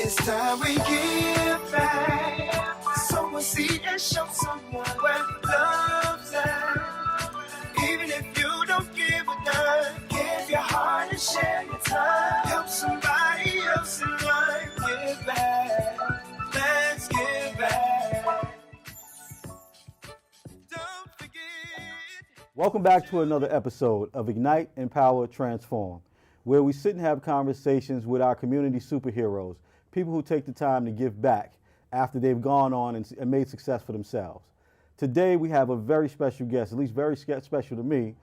It's time we give back. Sow a seed and show someone where love's at. Even if you don't give a dime, give your heart and share your time. Help somebody else in life. Give back. Let's give back. Don't forget. Welcome back to another episode of Ignite, Empower, Transform, where we sit and have conversations with our community superheroes, people who take the time to give back after they've gone on and made success for themselves. Today we have a very special guest, at least very special to me,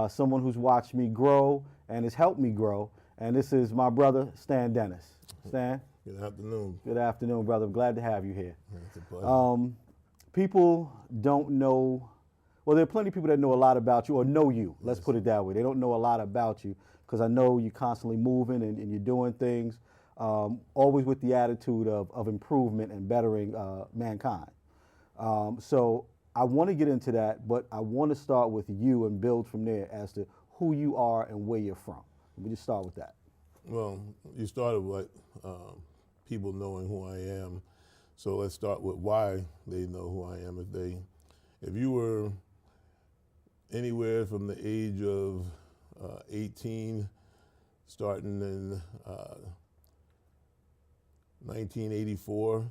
someone who's watched me grow and has helped me grow, and this is my brother, Stan Dennis. Stan? Good afternoon. Good afternoon, brother. I'm glad to have you here. It's a pleasure. People don't know, well, there are plenty of people that know a lot about you or know you. Let's put it that way. They don't know a lot about you because I know you're constantly moving and you're doing things, always with the attitude of improvement and bettering mankind. So I want to get into that, but I want to start with you and build from there as to who you are and where you're from. Let me just start with that. Well, you started with people knowing who I am. So let's start with why they know who I am. If you were anywhere from the age of 18, starting in 1984,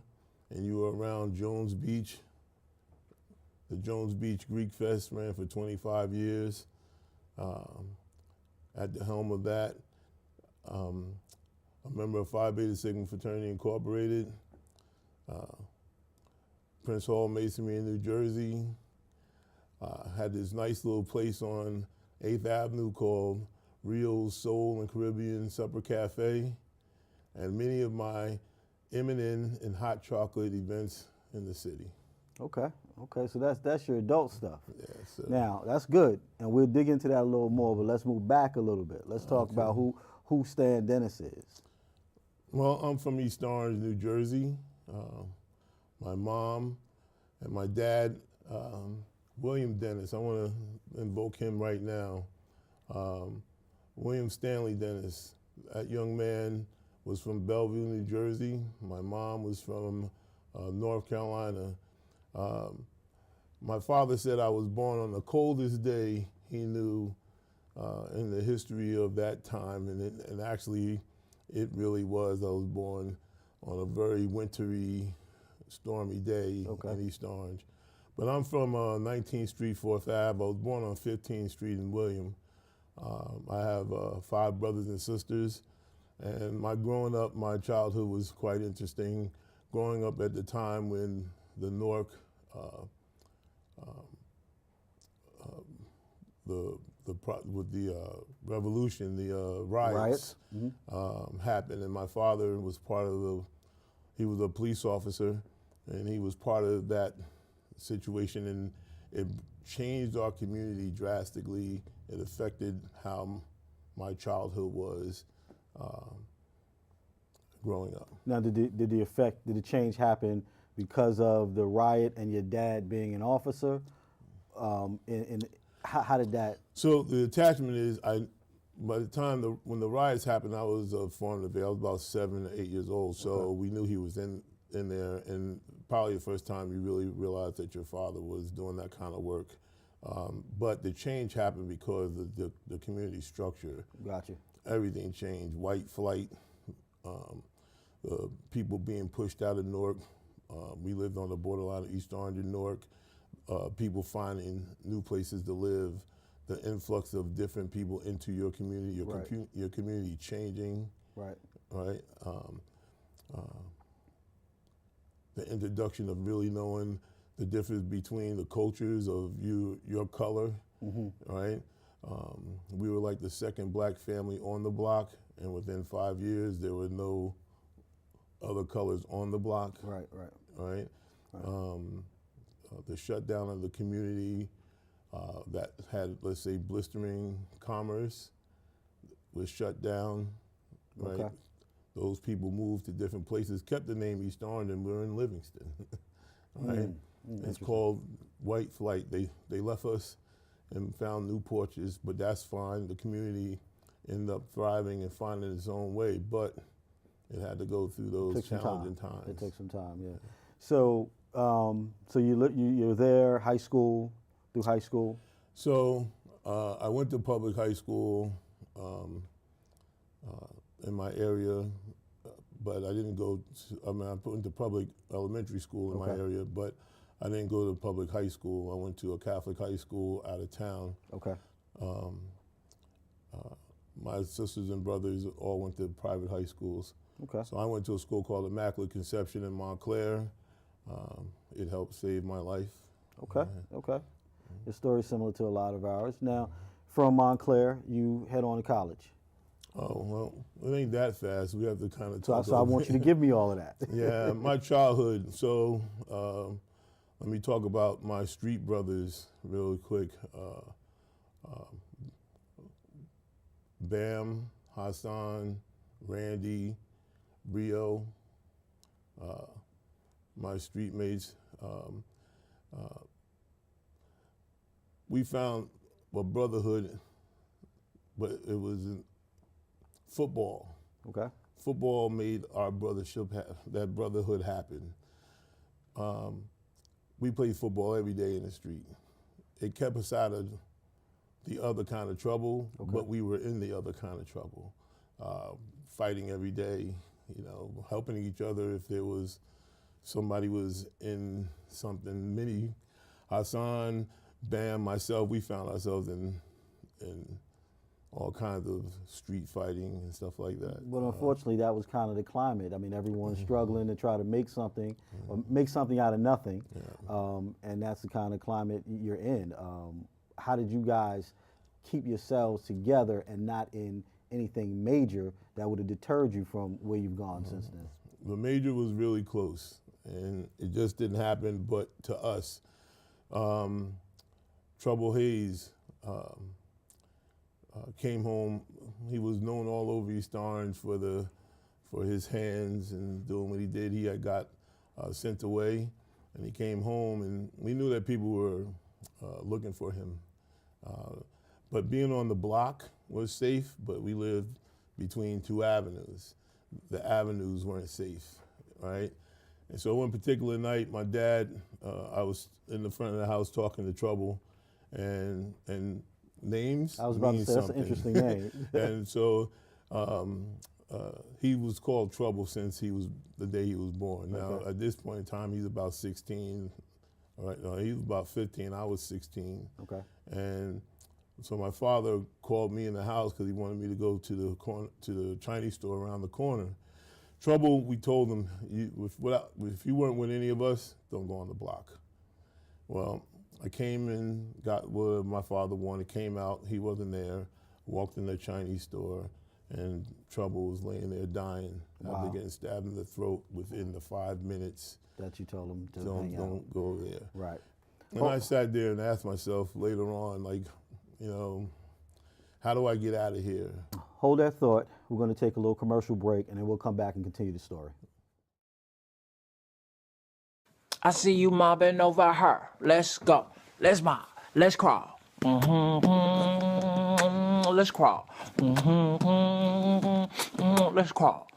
and you were around Jones Beach, the Jones Beach Greek Fest ran for 25 years. At the helm of that, a member of Phi Beta Sigma Fraternity Incorporated, Prince Hall Masonry in New Jersey, had this nice little place on 8th Avenue called Rio's Soul and Caribbean Supper Cafe, and many of my M&M and hot chocolate events in the city. Okay, so that's your adult stuff. Yes, now, that's good, and we'll dig into that a little more, but let's move back a little bit. Let's talk about who Stan Dennis is. Well, I'm from East Orange, New Jersey. My mom and my dad, William Dennis, I want to invoke him right now. William Stanley Dennis, that young man was from Bellevue, New Jersey. My mom was from North Carolina. My father said I was born on the coldest day he knew in the history of that time, and actually it really was. I was born on a very wintry, stormy day in East Orange. But I'm from 19th Street, 4th Ave. I was born on 15th Street in William. I have 5 brothers and sisters, and my childhood was quite interesting. Growing up at the time when the Newark, with the revolution, the riots happened, and my father was he was a police officer, and he was part of that situation, and it changed our community drastically. It affected how my childhood was growing up. Now, did the change happen because of the riot and your dad being an officer? How did that? So the attachment is, by the time when the riots happened, I was formative. I was about 7 or 8 years old, so we knew he was in there, and probably the first time you really realized that your father was doing that kind of work. But the change happened because of the community structure. Gotcha. Everything changed. White flight, people being pushed out of Newark. We lived on the borderline of East Orange and Newark. People finding new places to live, the influx of different people into your community, your community changing. Right. The introduction of really knowing the difference between the cultures of your color, right? We were like the second black family on the block, and within 5 years, there were no other colors on the block. Right. The shutdown of the community that had, let's say, blistering commerce was shut down, right? Okay. Those people moved to different places, kept the name East Orange, and we're in Livingston, right? It's called white flight. They left us and found new porches, but that's fine. The community ended up thriving and finding its own way. But it had to go through those challenging times. It took some time, yeah. So, so you're there, through high school. So I went to public high school in my area, but I didn't go I went to public elementary school in my area, but I didn't go to public high school. I went to a Catholic high school out of town. Okay. My sisters and brothers all went to private high schools. Okay. So I went to a school called Immaculate Conception in Montclair. It helped save my life. Okay, okay. Your story's similar to a lot of ours. Now, from Montclair, you head on to college. Oh, well, it ain't that fast. We have to kind of talk. So I want you to give me all of that. Yeah, my childhood. So let me talk about my street brothers real quick. Bam, Hassan, Randy, Rio, my street mates. We found a brotherhood, but it was in football. Okay. Football made our that brotherhood happen. We played football every day in the street. It kept us out of the other kind of trouble, but we were in the other kind of trouble. Fighting every day, helping each other if there was somebody was in something. Hassan, Bam, myself, we found ourselves in all kinds of street fighting and stuff like that. But unfortunately, that was kind of the climate. I mean, everyone's struggling to try to make something, or make something out of nothing, and that's the kind of climate you're in. How did you guys keep yourselves together and not in anything major that would have deterred you from where you've gone since then? The major was really close, and it just didn't happen but to us. Trouble Hayes came home. He was known all over East Orange for his hands and doing what he did. He had got sent away, and he came home, and we knew that people were looking for him. But being on the block was safe, but we lived between two avenues. The avenues weren't safe, right? And so one particular night, my dad, I was in the front of the house talking to Trouble, and names I was about to say, that's an something. interesting name. And so he was called Trouble since the day he was born. Now, at this point in time, he's about 16. All right, no, he was about 15. I was 16. Okay. And so my father called me in the house because he wanted me to go to the Chinese store around the corner. Trouble, we told him, if you weren't with any of us, don't go on the block. Well, I came and got what my father wanted, came out, he wasn't there, walked in the Chinese store, and Trouble was laying there dying after getting stabbed in the throat within the 5 minutes. That you told him to hang out. Don't go there. Right. And I sat there and asked myself later on, how do I get out of here? Hold that thought. We're going to take a little commercial break, and then we'll come back and continue the story. I see you mobbing over her. Let's go. Let's mob. Let's crawl. Let's crawl. Let's crawl.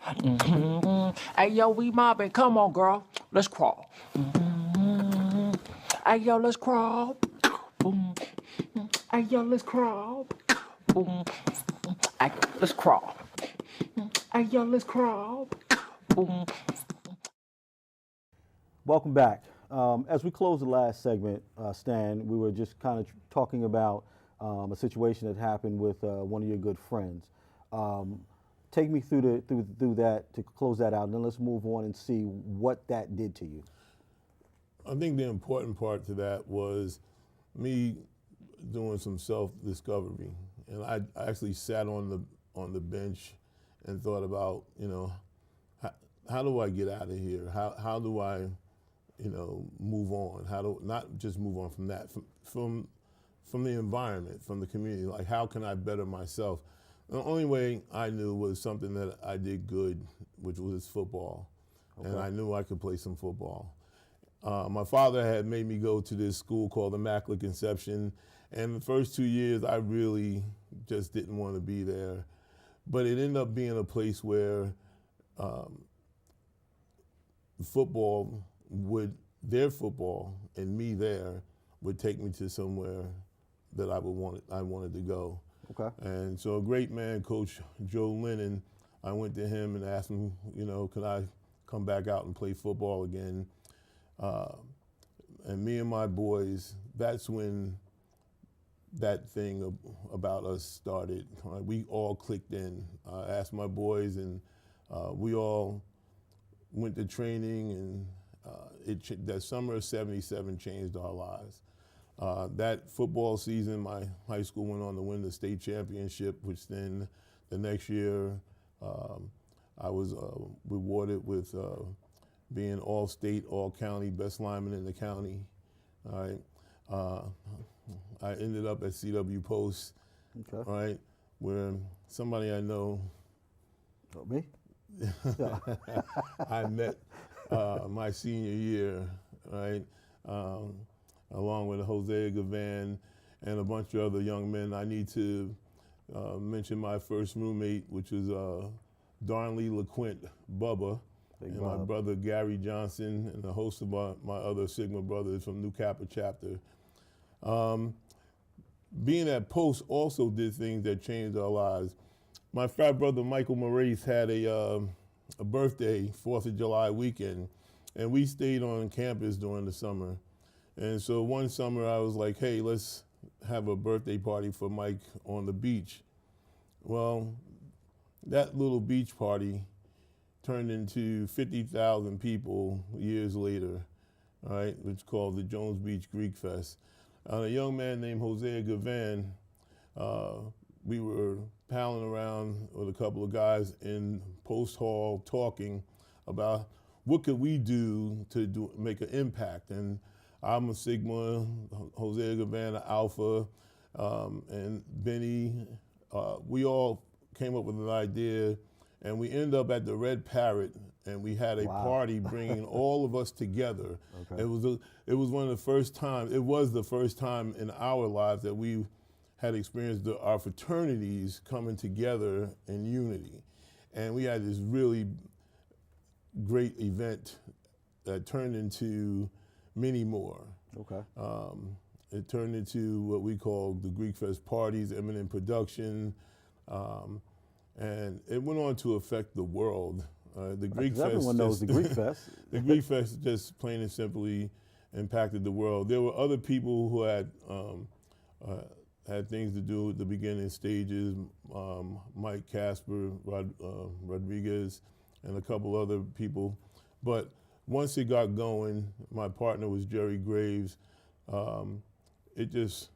Hey, yo, we mobbing. Come on, girl. Let's crawl. Hey, yo, let's crawl. Hey, yo, let's crawl. Hey, let's crawl. Hey, yo, let's crawl. Welcome back. As we close the last segment, Stan, we were just kind of talking about a situation that happened with one of your good friends. Take me through that to close that out, and then let's move on and see what that did to you. I think the important part to that was me doing some self-discovery, and I actually sat on the bench and thought about, how do I get out of here? How do I, move on? Not just move on from that, from the environment, from the community. Like, how can I better myself? The only way I knew was something that I did good, which was football, and I knew I could play some football. My father had made me go to this school called Immaculate Conception, and the first 2 years I really just didn't want to be there. But it ended up being a place where football their football and me there would take me to somewhere that I wanted to go. Okay. And so a great man, Coach Joe Lennon, I went to him and asked him, could I come back out and play football again? And me and my boys, that's when that thing about us started. We all clicked in. I asked my boys, and we all went to training, and that summer of '77 changed our lives. That football season, my high school went on to win the state championship, which then the next year I was rewarded with being all-state, all-county, best lineman in the county. All right. I ended up at CW Post, Okay. right, where somebody I know, Oh, me? I met my senior year, right, along with Jose Gavan and a bunch of other young men. I need to mention my first roommate, which was Darnley LeQuint Bubba, Big and my Bob. brother Gary Johnson, and a host of my other Sigma brothers from New Kappa chapter. Being at Post also did things that changed our lives. My frat brother Michael Maurice had a birthday, 4th of July weekend, and we stayed on campus during the summer. And so one summer I was like, hey, let's have a birthday party for Mike on the beach. Well, that little beach party turned into 50,000 people years later, all right, which is called the Jones Beach Greek Fest. A young man named Jose Gavan, we were palling around with a couple of guys in Post Hall talking about what could we do to make an impact. And I'm a Sigma, Jose Gavan, an Alpha, and Benny. We all came up with an idea, and we ended up at the Red Parrot, and we had a party bringing all of us together. Okay. It was one of the first times. It was the first time in our lives that we had experienced our fraternities coming together in unity, and we had this really great event that turned into many more. Okay. It turned into what we call the Greek Fest parties, imminent production, and it went on to affect the world. The Greek Fest. Everyone knows the Greek Fest. The Greek Fest just plain and simply impacted the world. There were other people who had things to do with the beginning stages. Mike Casper, Rodriguez, and a couple other people. But once it got going, my partner was Jerry Graves. It just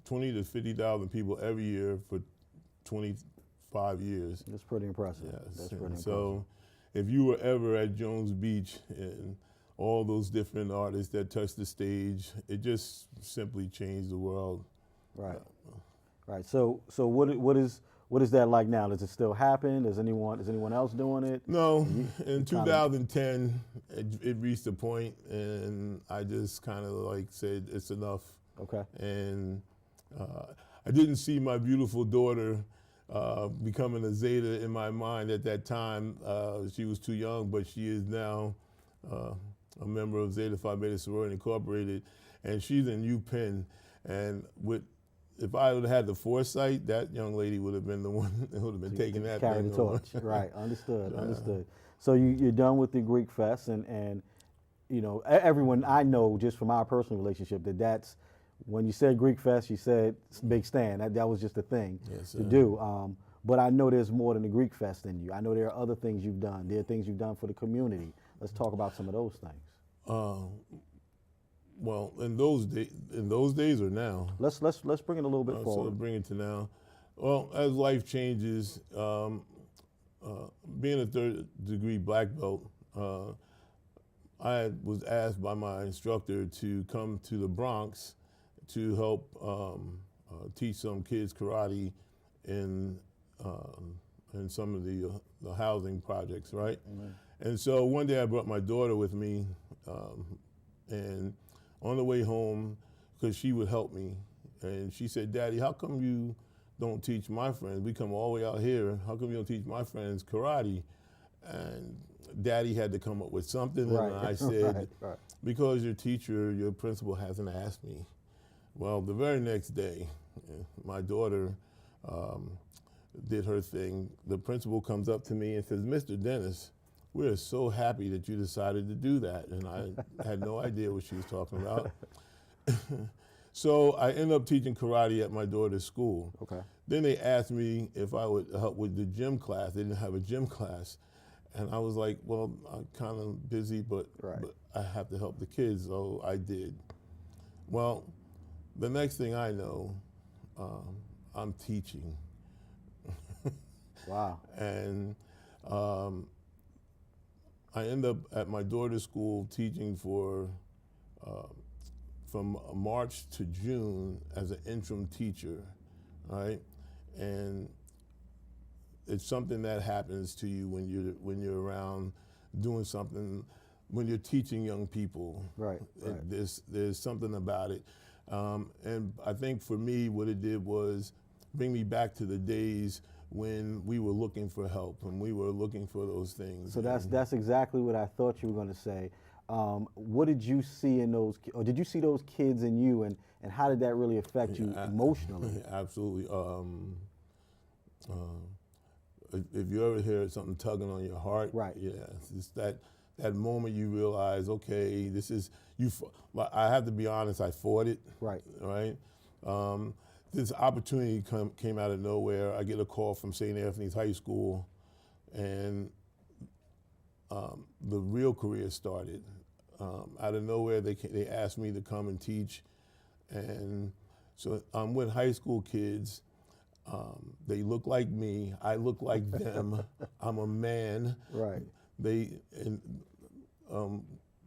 20 to 50,000 people every year for 25 years. That's pretty impressive. Yes. That's pretty And impressive. so if you were ever at Jones Beach and all those different artists that touched the stage, it just simply changed the world. Right. Right. So what is that like now? Does it still happen? Is anyone else doing it? No, in 2010, it reached a point, and I just kind of like said, it's enough. Okay. And I didn't see my beautiful daughter becoming a Zeta in my mind at that time. She was too young, but she is now a member of Zeta Phi Beta Sorority Incorporated, and she's in UPenn. And if I would have had the foresight, that young lady would have been the one that would have been taking that. Carry the torch. Right. Understood. Understood. So you're done with the Greek Fest, and you know, everyone I know just from our personal relationship that's when you said Greek Fest, you said Big Stand. That was just a thing to do. But I know there's more than the Greek Fest in you. I know there are other things you've done. There are things you've done for the community. Let's talk about some of those things. Well, in those days or now? Let's bring it a little bit forward. So bring it to now. Well, as life changes, being a third-degree black belt, I was asked by my instructor to come to the Bronx to help teach some kids karate in some of the housing projects, right? Mm-hmm. And so one day I brought my daughter with me, and on the way home, because she would help me, and she said, "Daddy, how come you don't teach my friends? We come all the way out here. How come you don't teach my friends karate? And Daddy had to come up with something, Right. and I said, Right. because your teacher, your principal hasn't asked me. Well, the very next day, my daughter did her thing. The principal comes up to me and says, Mr. Dennis, we're so happy that you decided to do that. And I had no idea what she was talking about. So I ended up teaching karate at my daughter's school. Okay. Then they asked me if I would help with the gym class. They didn't have a gym class. And I was like, well, I'm kind of busy, but I have to help the kids, so I did. Well, the next thing I know, I'm teaching. Wow. And I end up at my daughter's school teaching for from March to June as an interim teacher, right? And it's something that happens to you when you're around doing something, when you're teaching young people. Right. There's something about it. And I think for me, what it did was bring me back to the days when we were looking for help and we were looking for those things. So that's exactly what I thought you were going to say. What did you see in those, or did you see those kids in you, and how did that really affect you emotionally? Absolutely. If you ever hear something tugging on your heart, Right. Yeah, it's that moment you realize, okay, this is you. I have to be honest, I fought it. Right. Right. This opportunity came out of nowhere. I get a call from St. Anthony's High School, and the real career started. Out of nowhere, they asked me to come and teach, and so I'm with high school kids. They look like me. I look like them. I'm a man. Right.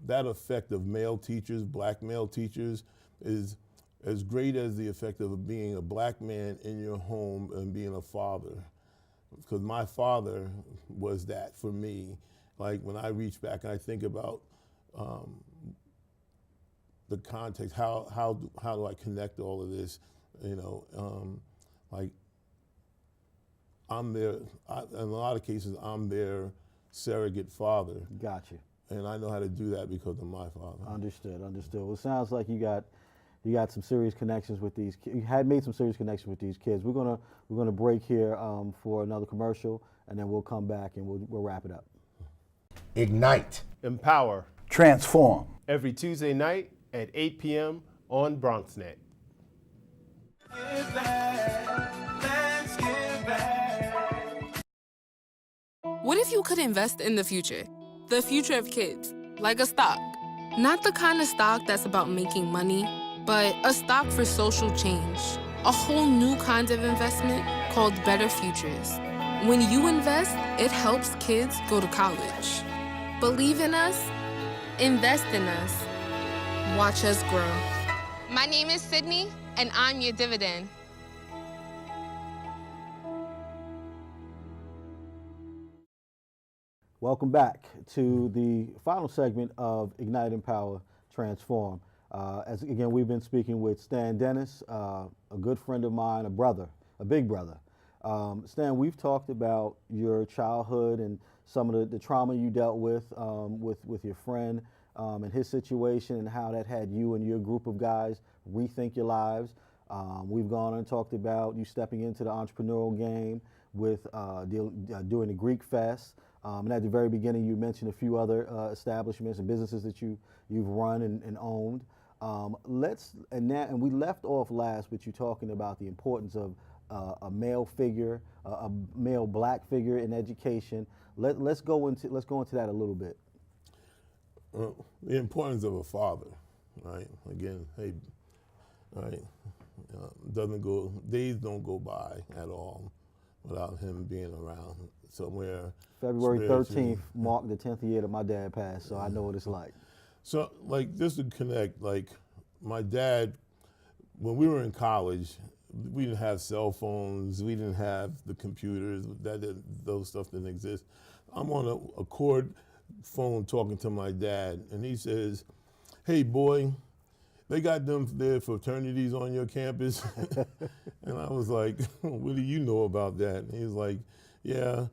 That effect of male teachers, black male teachers, is as great as the effect of being a black man in your home and being a father. Because my father was that for me. Like when I reach back and I think about the context, how do I connect all of this? You know, like I'm their, in a lot of cases, I'm their surrogate father. Gotcha. And I know how to do that because of my father. Understood. Well, it sounds like you got some serious connections with these. You had made some serious connections with these kids. We're gonna break here for another commercial, and then we'll come back and we'll wrap it up. Ignite. Empower. Transform. Every Tuesday night at 8 p.m. on BronxNet. Give back. Let's give back. What if you could invest in the future of kids, like a stock? Not the kind of stock that's about making money, but a stock for social change. A whole new kind of investment called Better Futures. When you invest, it helps kids go to college. Believe in us, invest in us, watch us grow. My name is Sydney, and I'm your dividend. Welcome back to the final segment of Ignite, Empower, Transform. As again, we've been speaking with Stan Dennis, a good friend of mine, a brother, a big brother. Stan, we've talked about your childhood and some of the trauma you dealt with your friend and his situation, and how that had you and your group of guys rethink your lives. We've gone and talked about you stepping into the entrepreneurial game with doing the Greek Fest. And at the very beginning, you mentioned a few other establishments and businesses that you've run and owned. And we left off last with you talking about the importance of a male figure, a male black figure in education. Let's go into that a little bit. Well, the importance of a father, right? Again, right? Days don't go by at all without him being around somewhere. February 13th marked the 10th year that my dad passed, so I know what it's like. So, like, just to connect, like, my dad, when we were in college, we didn't have cell phones, we didn't have the computers, those stuff didn't exist. I'm on a cord phone talking to my dad, and he says, "Hey, boy, they got them their fraternities on your campus. And I was like, what do you know about that? And he was like, yeah,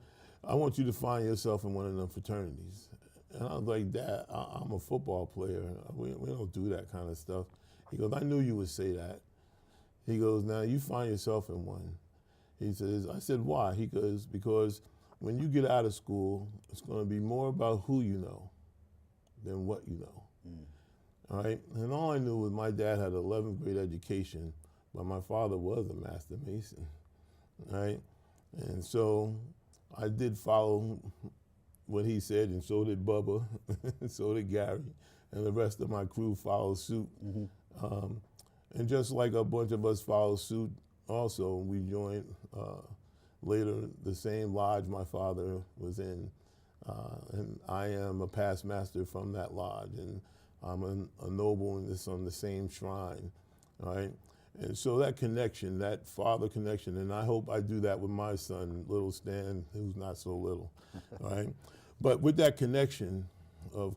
I want you to find yourself in one of them fraternities. And I was like, Dad, I'm a football player. We don't do that kind of stuff. He goes, I knew you would say that. He goes, now you find yourself in one. He says, I said, why? He goes, because when you get out of school, it's going to be more about who you know than what you know. All right? And all I knew was my dad had an 11th grade education, but my father was a master mason. All right? And so I did follow what he said, and so did Bubba, and so did Gary, and the rest of my crew followed suit. And just like a bunch of us followed suit, also we joined later the same lodge my father was in, and I am a past master from that lodge, and I'm a noble in this on the same shrine, all right? And so that connection, that father connection, and I hope I do that with my son, little Stan, who's not so little, all right? But with that connection of,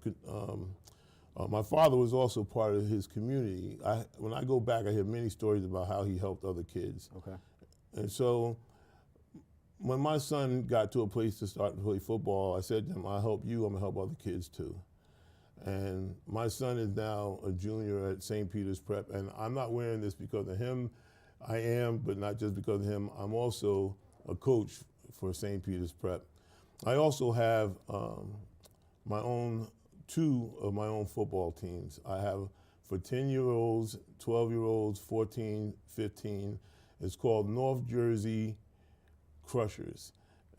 my father was also part of his community. When I go back, I hear many stories about how he helped other kids. Okay. And so when my son got to a place to start to play football, I said to him, I help you, I'm gonna help other kids too. And my son is now a junior at St. Peter's Prep, and I'm not wearing this because of him. I am, but not just because of him. I'm also a coach for St. Peter's Prep. I also have two of my own football teams. I have for 10-year-olds, 12-year-olds, 14, 15. It's called North Jersey Crushers,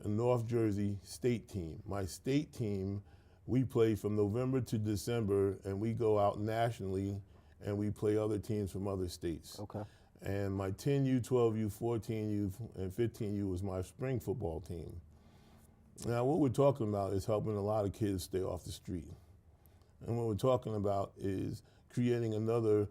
a North Jersey state team. My state team, we play from November to December, and we go out nationally and we play other teams from other states. Okay. And my 10U, 12U, 14U, and 15U was my spring football team. Now, what we're talking about is helping a lot of kids stay off the street. And what we're talking about is creating another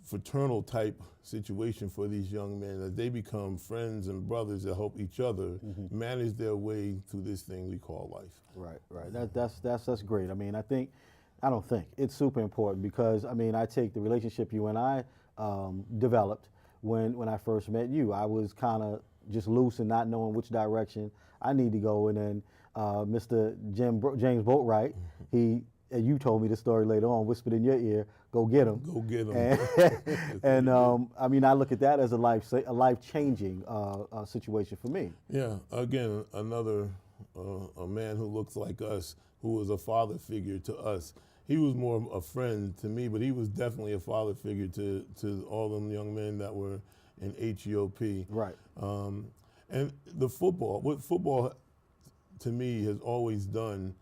fraternal type situation for these young men as they become friends and brothers that help each other manage their way through this thing we call life. Right. That's great. I mean, I don't think it's super important because I mean, I take the relationship you and I developed when I first met you. I was kind of just loose and not knowing which direction I need to go, and then Mr. James Boatwright, you told me the story later on, whispered in your ear, go get him. Go get him. And I mean, I look at that as a life-changing situation for me. Yeah, again, another a man who looks like us, who was a father figure to us. He was more a friend to me, but he was definitely a father figure to all them young men that were in HEOP. Right. And what football to me has always done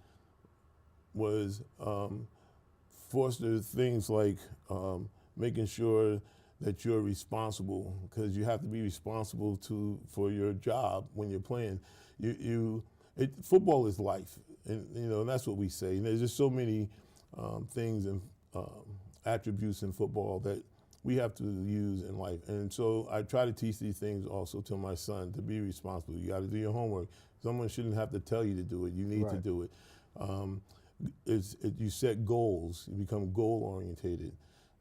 was foster things like making sure that you're responsible, because you have to be responsible for your job when you're playing. Football is life, and and that's what we say. And there's just so many things and attributes in football that we have to use in life. And so I try to teach these things also to my son, to be responsible. You got to do your homework. Someone shouldn't have to tell you to do it. You need to do it. You set goals. You become goal orientated,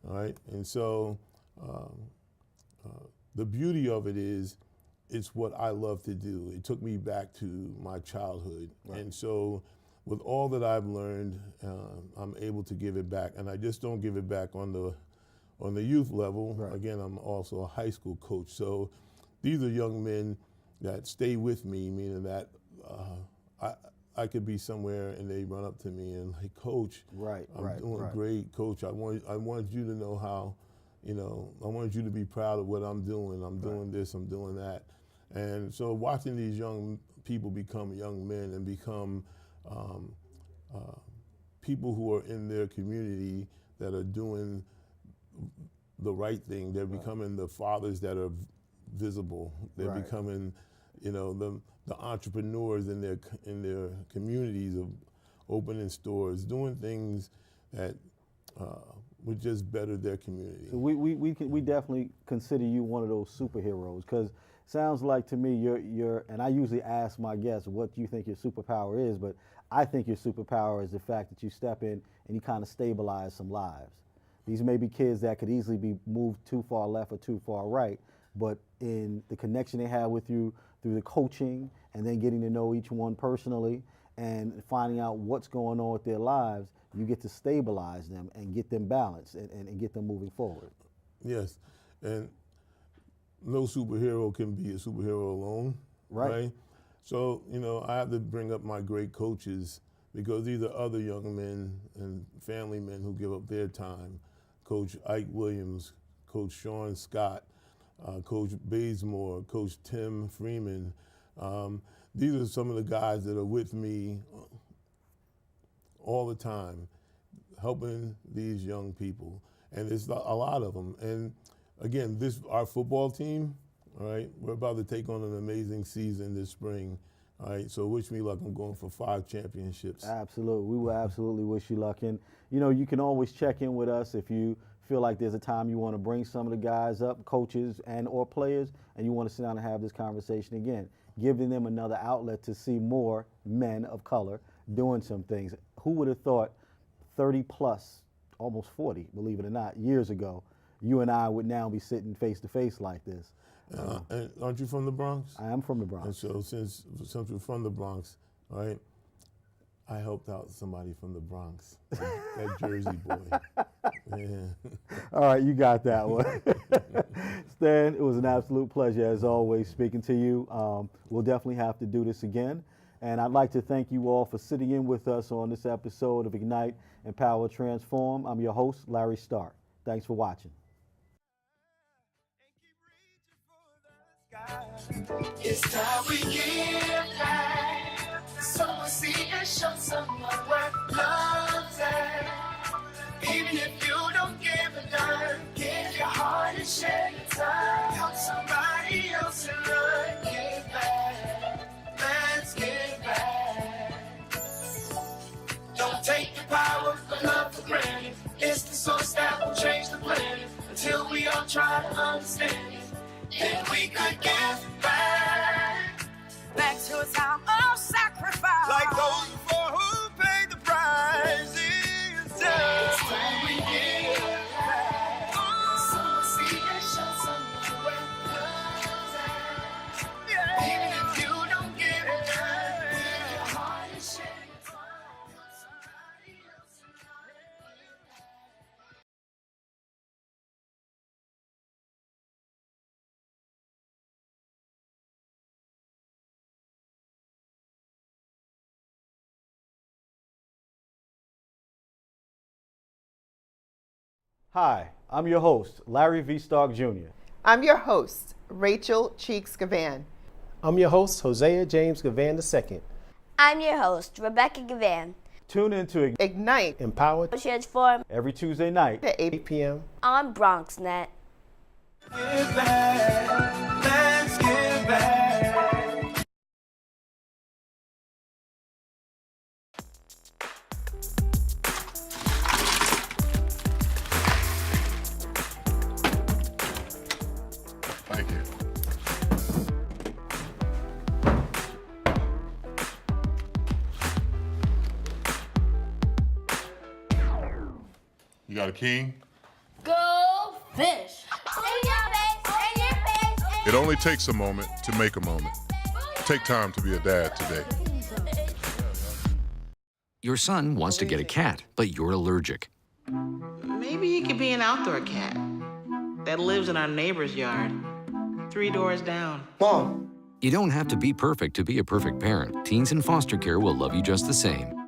all right? And so the beauty of it is it's what I love to do. It took me back to my childhood. Right. And so with all that I've learned, I'm able to give it back. And I just don't give it back on the youth level. Right. Again, I'm also a high school coach. So these are young men that stay with me, meaning that I could be somewhere and they run up to me and like, Coach, I'm doing great, Coach. I want you to know how, I want you to be proud of what I'm doing. I'm doing this, I'm doing that. And so watching these young people become young men and become people who are in their community that are doing the right thing. They're becoming the fathers that are visible. They're becoming, the entrepreneurs in their communities of opening stores, doing things that would just better their community. So we definitely consider you one of those superheroes, because sounds like to me you're and I usually ask my guests what you think your superpower is, but I think your superpower is the fact that you step in and you kind of stabilize some lives. These may be kids that could easily be moved too far left or too far right, but in the connection they have with you through the coaching and then getting to know each one personally and finding out what's going on with their lives, you get to stabilize them and get them balanced and get them moving forward. Yes, and no superhero can be a superhero alone, right? So, you know, I have to bring up my great coaches because these are other young men and family men who give up their time. Coach Ike Williams, Coach Sean Scott, Coach Bazemore, Coach Tim Freeman. These are some of the guys that are with me all the time, helping these young people. And there's a lot of them. And again, our football team, all right, we're about to take on an amazing season this spring. All right, so wish me luck. I'm going for 5 championships. Absolutely. We will absolutely wish you luck. And, you know, you can always check in with us if you feel like there's a time you want to bring some of the guys up, coaches and or players, and you want to sit down and have this conversation again, giving them another outlet to see more men of color doing some things. Who would have thought 30 plus, almost 40, believe it or not, years ago, you and I would now be sitting face to face like this. And aren't you from the Bronx? I am from the Bronx. And so since we're from the Bronx, all right, I helped out somebody from the Bronx, that Jersey boy. Yeah. All right, you got that one. Stan, it was an absolute pleasure, as always, speaking to you. We'll definitely have to do this again. And I'd like to thank you all for sitting in with us on this episode of Ignite, Empower, Transform. I'm your host, Larry Starke. Thanks for watching. It's time we give back. Someone see and show someone where love's at. Even if you don't give a dime, give your heart and share your time. Help somebody else in line. Give back. Let's give back. Don't take the power of love for granted. It's the source that will change the planet. Until we all try to understand it, then we could give back. Back to a time of sacrifice. Like those before who paid the price. It's time we give back. Someone see and show someone where love's at. Even if you don't give it back, give your heart and share your time. Help somebody else in life. Hi, I'm your host, Larry V. Starke Jr. I'm your host, Rachel Cheeks Gavan. I'm your host, Hosea James Gavan II. I'm your host, Rebecca Gavan. Tune in to Ignite, Empower, Transform every Tuesday night at 8 p.m. on BronxNet. Give back. Let's give back. Thank you. You got a king? Go fish! In your face, in your face. It only takes a moment to make a moment. Take time to be a dad today. Your son wants to get a cat, but you're allergic. Maybe he could be an outdoor cat that lives in our neighbor's yard, 3 doors down. Mom. You don't have to be perfect to be a perfect parent. Teens in foster care will love you just the same.